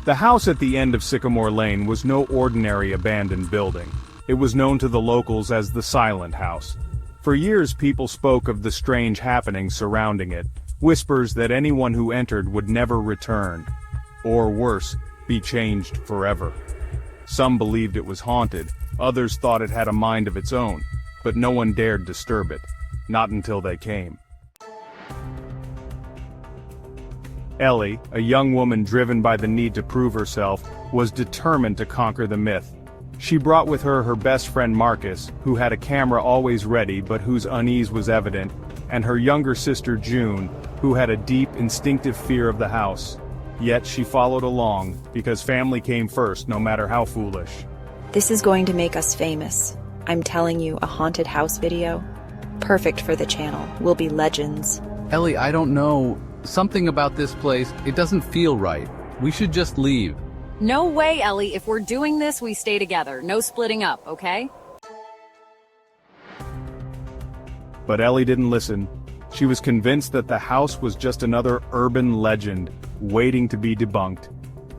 The house at the end of Sycamore Lane was no ordinary abandoned building. It was known to the locals as the Silent House. For years people spoke of the strange happenings surrounding it, whispers that anyone who entered would never return. Or worse, be changed forever. Some believed it was haunted, others thought it had a mind of its own, but no one dared disturb it. Not until they came. Ellie, a young woman driven by the need to prove herself, was determined to conquer the myth. She brought with her her best friend Marcus, who had a camera always ready but whose unease was evident, and her younger sister June, who had a deep, instinctive fear of the house. Yet she followed along, because family came first, no matter how foolish. This is going to make us famous. I'm telling you, a haunted house video. Perfect for the channel. We'll be legends. Ellie, I don't know. Something about this place, it doesn't feel right. We should just leave. No way, Ellie. If we're doing this, we stay together. No splitting up, okay? But Ellie didn't listen. She was convinced that the house was just another urban legend, waiting to be debunked.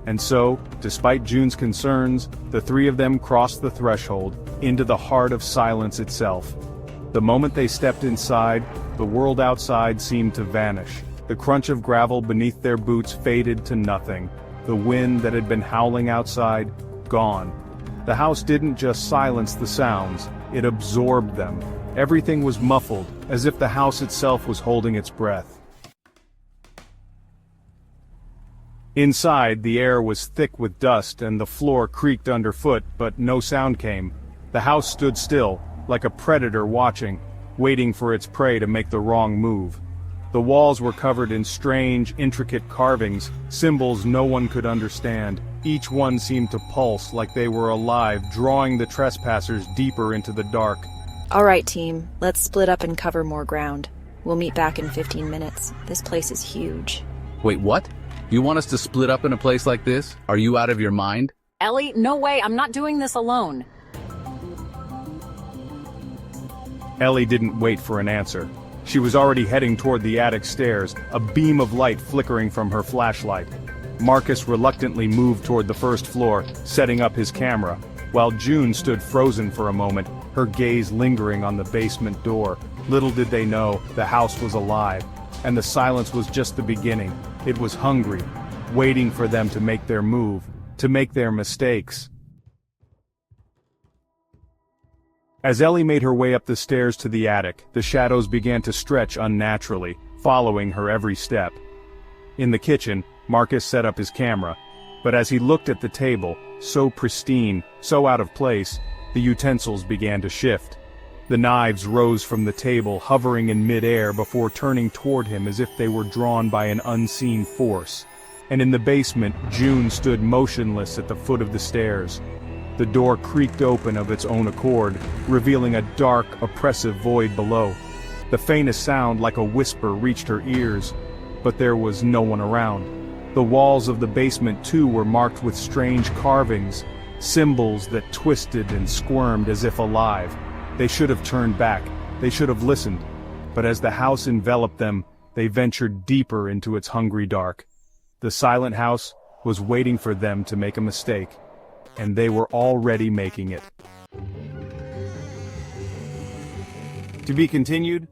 And so, despite June's concerns, the three of them crossed the threshold, into the heart of silence itself. The moment they stepped inside, the world outside seemed to vanish. The crunch of gravel beneath their boots faded to nothing. The wind that had been howling outside, gone. The house didn't just silence the sounds, it absorbed them. Everything was muffled, as if the house itself was holding its breath. Inside, the air was thick with dust and the floor creaked underfoot, but no sound came. The house stood still, like a predator watching, waiting for its prey to make the wrong move. The walls were covered in strange, intricate carvings, symbols no one could understand. Each one seemed to pulse like they were alive, drawing the trespassers deeper into the dark. All right, team. Let's split up and cover more ground. We'll meet back in 15 minutes. This place is huge. Wait, what? You want us to split up in a place like this? Are you out of your mind? Ellie, no way. I'm not doing this alone. Ellie didn't wait for an answer. She was already heading toward the attic stairs, a beam of light flickering from her flashlight. Marcus reluctantly moved toward the first floor, setting up his camera, while June stood frozen for a moment, her gaze lingering on the basement door. Little did they know, the house was alive, and the silence was just the beginning. It was hungry, waiting for them to make their move, to make their mistakes. As Ellie made her way up the stairs to the attic, the shadows began to stretch unnaturally, following her every step. In the kitchen, Marcus set up his camera, but as he looked at the table, so pristine, so out of place, the utensils began to shift. The knives rose from the table, hovering in mid-air before turning toward him as if they were drawn by an unseen force. And in the basement, June stood motionless at the foot of the stairs. The door creaked open of its own accord, revealing a dark, oppressive void below. The faintest sound, like a whisper, reached her ears, but there was no one around. The walls of the basement, too, were marked with strange carvings, symbols that twisted and squirmed as if alive. They should have turned back, they should have listened, but as the house enveloped them, they ventured deeper into its hungry dark. The silent house was waiting for them to make a mistake. And they were already making it. To be continued.